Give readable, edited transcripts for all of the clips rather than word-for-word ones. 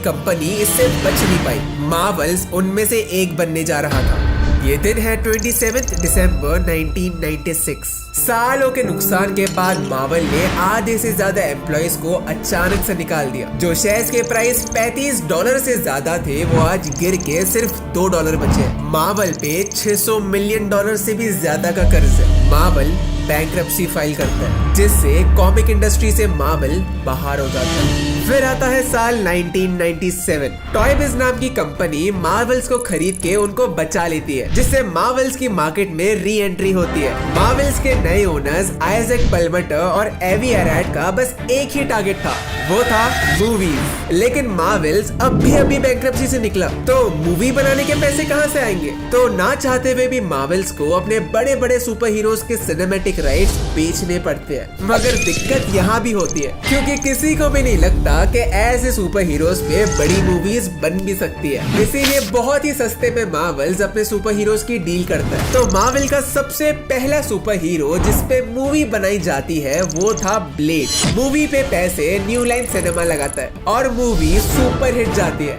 Company इससे बच नहीं पाई। मार्वल्स उनमें से एक बनने जा रहा था। ये दिन है 27 दिसंबर 1996। सालों के नुकसान के बाद मार्वल ने आधे से ज्यादा एम्प्लॉइज को अचानक से निकाल दिया। जो शेयर्स के प्राइस $35 से ज्यादा थे वो आज गिर के सिर्फ $2 बचे। मार्वल पे $600 मिलियन से भी ज्यादा का कर्ज है। मार्वल बैंक्रप्सी फाइल करता है, जिससे कॉमिक इंडस्ट्री से मार्वल बाहर हो जाता है। फिर आता है साल 1997। टॉय बिज नाम की कंपनी मार्वल्स को खरीद के उनको बचा लेती है, जिससे मार्वल्स की मार्केट में री एंट्री होती है। मार्वल्स के नए ओनर्स आइजैक पलमटर और एवी एराड का बस एक ही टारगेट था, वो था मूवीज। लेकिन मार्वल्स अभी बैंक्रप्सी से निकला, तो मूवी बनाने के पैसे कहां से आएंगे? तो ना चाहते हुए भी मार्वल्स को अपने बड़े बड़े सुपर हीरोज के सिनेमैटिक राइट्स बेचने पड़ते हैं। मगर दिक्कत यहाँ भी होती है, क्योंकि किसी को भी नहीं लगता कि ऐसे सुपर हीरोज पे बड़ी मूवीज बन भी सकती है। इसीलिए बहुत ही सस्ते में मार्वल्स अपने सुपर हीरोज की डील करता है। तो मार्वल का सबसे पहला सुपर हीरो जिसपे मूवी बनाई जाती है वो था ब्लेड। मूवी पे पैसे न्यू लाइन सिनेमा लगाता है और मूवी सुपर हिट जाती है।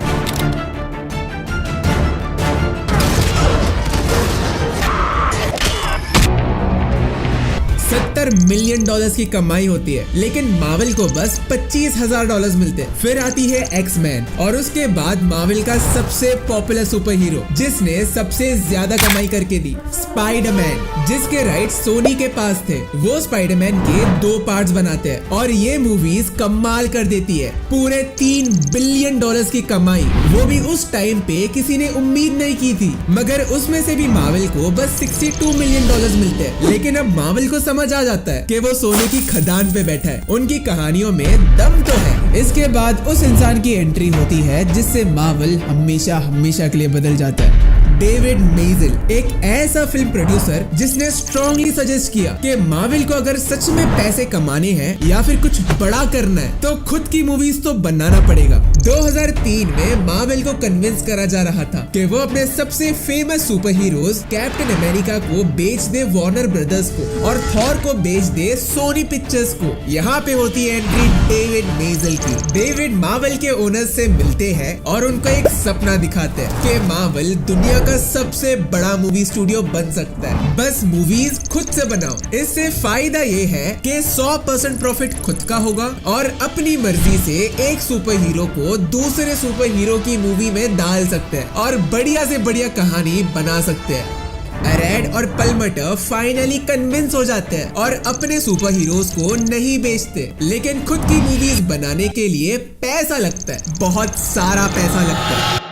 $70 मिलियन की कमाई होती है, लेकिन मार्वल को बस $25,000 मिलते हैं। फिर आती है एक्स-मैन और उसके बाद मार्वल का सबसे पॉपुलर सुपर हीरो जिसने सबसे ज्यादा कमाई करके दी, स्पाइडरमैन, जिसके राइट्स सोनी के पास थे। वो स्पाइडरमैन के 2 पार्ट्स बनाते हैं और ये मूवीज कमाल कर देती है। पूरे $3 बिलियन की कमाई, वो भी उस टाइम पे किसी ने उम्मीद नहीं की थी। मगर उसमें से भी मार्वल को बस $62 मिलियन मिलते हैं। लेकिन अब मार्वल को समझ आ जाता है कि वो सोने की खदान पे बैठा है, उनकी कहानियों में दम तो है। इसके बाद उस इंसान की एंट्री होती है जिससे मार्वल हमेशा के लिए बदल जाता है। डेविड मेजल, एक ऐसा फिल्म प्रोड्यूसर जिसने स्ट्रांगली सजेस्ट किया कि मार्वल को अगर सच में पैसे कमाने हैं या फिर कुछ बड़ा करना है तो खुद की मूवीज तो बनाना पड़ेगा। 2003 में मार्वल को कन्विंस करा जा रहा था कि वो अपने सबसे famous super heroes captain America को बेच दे वार्नर ब्रदर्स को और थॉर को बेच दे सोनी पिक्चर्स को। यहाँ पे होती है एंट्री डेविड मेजल की। डेविड मार्वल के ओनर्स से मिलते हैं और उनको एक सपना दिखाते हैं कि मार्वल दुनिया का सबसे बड़ा मूवी स्टूडियो बन सकता है, बस मूवीज खुद से बनाओ। इससे फायदा ये है कि 100% प्रॉफिट खुद का होगा और अपनी मर्जी से एक सुपर हीरो को दूसरे सुपर हीरो की मूवी में डाल सकते हैं और बढ़िया से बढ़िया कहानी बना सकते हैं। एराड और पलमटर फाइनली कन्विंस हो जाते हैं और अपने सुपर हीरोज को नहीं बेचते, लेकिन खुद की मूवीज बनाने के लिए पैसा लगता है, बहुत सारा पैसा लगता है।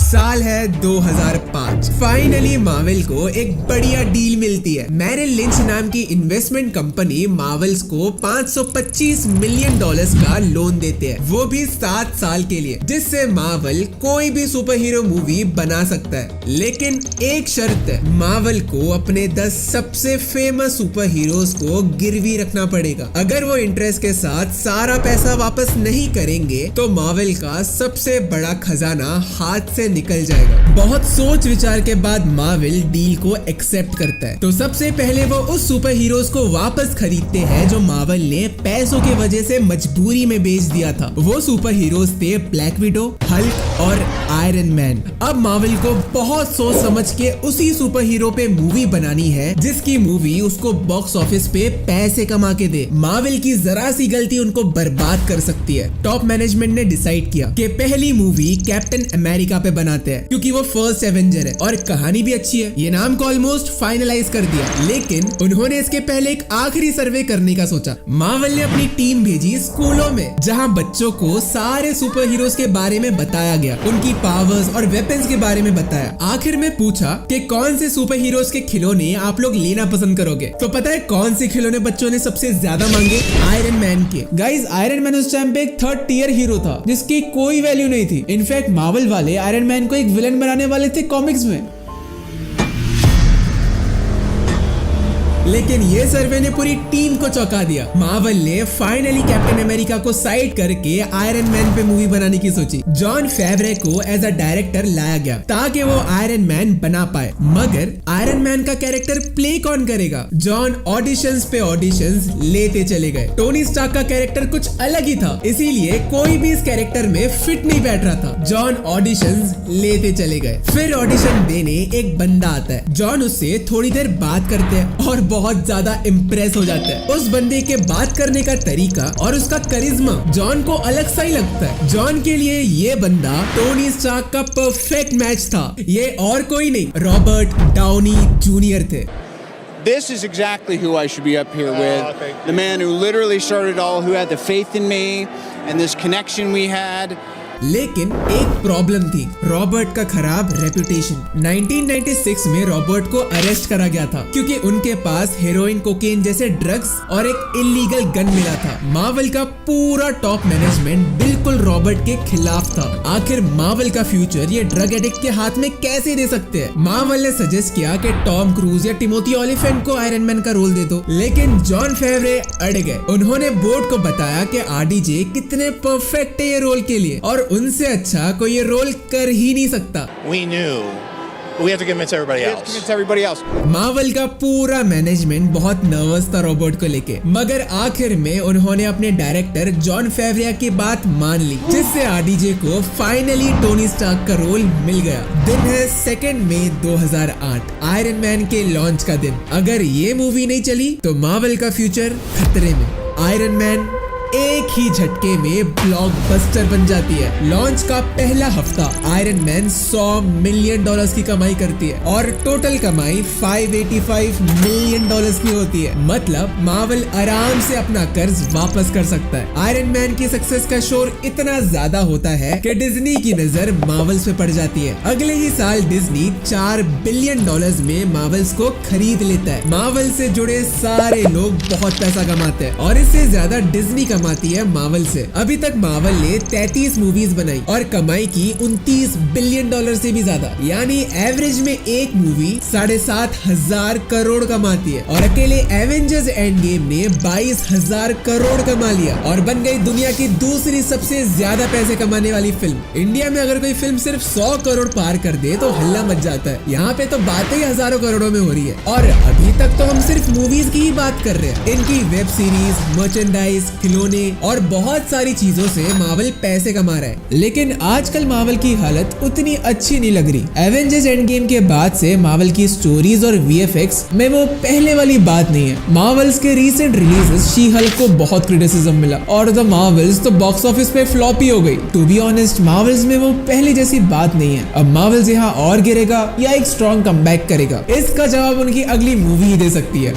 साल है 2005। फाइनली मार्वल को एक बढ़िया डील मिलती है। मैरिल लिंच नाम की इन्वेस्टमेंट कंपनी मार्वल्स को $525 मिलियन का लोन देते हैं, वो भी 7 साल के लिए, जिससे मार्वल कोई भी सुपर हीरो मूवी बना सकता है। लेकिन एक शर्त है, मार्वल को अपने 10 सबसे फेमस सुपर हीरोज को गिरवी रखना पड़ेगा। अगर वो इंटरेस्ट के साथ सारा पैसा वापस नहीं करेंगे तो मार्वल का सबसे बड़ा खजाना हाथ से निकल जाएगा। बहुत सोच विचार के बाद मार्वल डील को एक्सेप्ट करता है। तो सबसे पहले वो उस सुपर हीरोज को वापस खरीदते हैं जो मार्वल ने पैसों की वजह से मजबूरी में बेच दिया था। वो सुपर हीरोज थे ब्लैक विडो, हल्क और आयरन मैन। अब मार्वल को बहुत सोच समझ के उसी सुपर हीरो पे मूवी बनानी है जिसकी मूवी उसको बॉक्स ऑफिस पे पैसे कमा के दे। मार्वल की जरा सी गलती उनको बर्बाद कर सकती है। टॉप मैनेजमेंट ने डिसाइड किया कि पहली मूवी कैप्टन अमेरिका पे बनाते हैं, क्योंकि वो फर्स्ट एवेंजर है और कहानी भी अच्छी है। ये नाम को ऑलमोस्ट फाइनलाइज कर दिया, लेकिन उन्होंने इसके पहले एक आखिरी सर्वे करने का सोचा। मार्वल ने अपनी टीम भेजी स्कूलों में, जहां बच्चों को सारे सुपर हीरोज के बारे में बताया गया, उनकी पावर्स और वेपन्स के बारे में बताया। आखिर में पूछा कि कौन से सुपर हीरोज के खिलौने आप लोग लेना पसंद करोगे। तो पता है कौन से खिलौने बच्चों ने सबसे ज्यादा मांगे? आयरन मैन के। गाइस, आयरन मैन उस टाइम पे एक 3rd टियर हीरो था जिसकी कोई वैल्यू नहीं थी। इनफैक्ट मार्वल वाले आयरन मैन को एक विलन बनाने वाले थे कॉमिक्स में। लेकिन ये सर्वे ने पूरी टीम को चौंका दिया। मार्वल ने फाइनली कैप्टन अमेरिका को साइड करके आयरन मैन पे मूवी बनाने की सोची। जॉन फेवरे को एज अ डायरेक्टर लाया गया ताकि वो आयरन मैन बना पाए, मगर आयरन मैन का कैरेक्टर प्ले कौन करेगा? जॉन ऑडिशंस पे ऑडिशंस लेते चले गए। टोनी स्टार्क का कैरेक्टर कुछ अलग ही था, इसीलिए कोई भी इस कैरेक्टर में फिट नहीं बैठ रहा था। जॉन ऑडिशंस लेते चले गए। फिर ऑडिशन देने एक बंदा आता है। जॉन उससे थोड़ी देर बात करते हैं और बहुत ज्यादा इम्प्रेस हो जाता है। उस बंदे के बात करने का तरीका और उसका करिश्मा जॉन को अलग सा ही लगता है। जॉन के लिए ये बंदा टोनी स्टार्क का परफेक्ट मैच था। ये और कोई नहीं, रॉबर्ट डाउनी जूनियर थे। This is exactly who I should be up here with. The man who literally started it all, who had the faith in me and this connection we had. लेकिन एक problem थी, Robert का खराब reputation. 1996 में Robert को arrest करा गया था क्योंकि उनके पास हेरोइन, कोकेन जैसे ड्रग्स और एक इलीगल गन मिला था। मार्वल का पूरा टॉप मैनेजमेंट बिल्कुल रॉबर्ट के खिलाफ था। आखिर मार्वल का फ्यूचर ये ड्रग एडिक्ट के हाथ में कैसे दे सकते हैं? मार्वल ने सजेस्ट किया कि टॉम क्रूज या टिमोथी ओलिफेंट को आयरन मैन का रोल दे दो, लेकिन जॉन फेवरे अड़ गए। उन्होंने बोर्ड को बताया कि आरडीजे कितने परफेक्ट है ये रोल के लिए और उनसे अच्छा कोई ये रोल कर ही नहीं सकता। We knew, but we have to convince everybody else. Marvel का पूरा मैनेजमेंट बहुत नर्वस था रॉबर्ट को लेके, मगर आखिर में उन्होंने अपने डायरेक्टर जॉन फेवरिया की बात मान ली, जिससे आरडीजे को फाइनली टोनी स्टार्क का रोल मिल गया। दिन है 2 मई 2008, आयरन मैन के लॉन्च का दिन। अगर ये मूवी नहीं चली तो मार्वल का फ्यूचर खतरे में। आयरन मैन एक ही झटके में ब्लॉकबस्टर बन जाती है। लॉन्च का पहला हफ्ता आयरन मैन $100 मिलियन की कमाई करती है और टोटल कमाई $585 मिलियन की होती है। मतलब मार्वल आराम से अपना कर्ज वापस कर सकता है। आयरन मैन की सक्सेस का शोर इतना ज्यादा होता है कि डिज्नी की नजर मार्वल्स पे पड़ जाती है। अगले ही साल डिज्नी $4 बिलियन में मार्वल्स को खरीद लेता है। मार्वल से जुड़े सारे लोग बहुत पैसा कमाते हैं और इससे ज्यादा डिज्नी कमाती है मार्वल से। अभी तक मार्वल ने 33 मूवीज बनाई और कमाई की $29 बिलियन से भी ज्यादा, यानी एवरेज में एक मूवी 7,500 करोड़ कमाती है। और अकेले एवेंजर्स एंड गेम ने 22,000 करोड़ कमा लिया और बन गई दुनिया की दूसरी सबसे ज्यादा पैसे कमाने वाली फिल्म। इंडिया में अगर कोई फिल्म सिर्फ 100 करोड़ पार कर दे तो हल्ला मच जाता है। यहाँ पे तो बातें ही हजारों करोड़ों में हो रही है और अभी तक तो हम सिर्फ मूवीज की ही बात कर रहे हैं। इनकी वेब सीरीज, मर्चेंडाइज, खिलौने और बहुत सारी चीजों से मार्वल पैसे कमा रहा है। लेकिन आजकल मार्वल की हालत उतनी अच्छी नहीं लग रही। एवेंजर्स एंड गेम के बाद से मार्वल की स्टोरीज और वीएफएक्स में वो पहले वाली बात नहीं है। मार्वल्स के रीसेंट रिलीजेस शी हल्क को बहुत क्रिटिसिज्म मिला और द मार्वल्स तो बॉक्स ऑफिस पे फ्लॉप ही हो गई। टू बी ऑनेस्ट, मार्वल्स में वो पहले जैसी बात नहीं है। अब मार्वल्स यहाँ और गिरेगा या एक स्ट्रॉन्ग कमबैक करेगा, इसका जवाब उनकी अगली मूवी ही दे सकती है।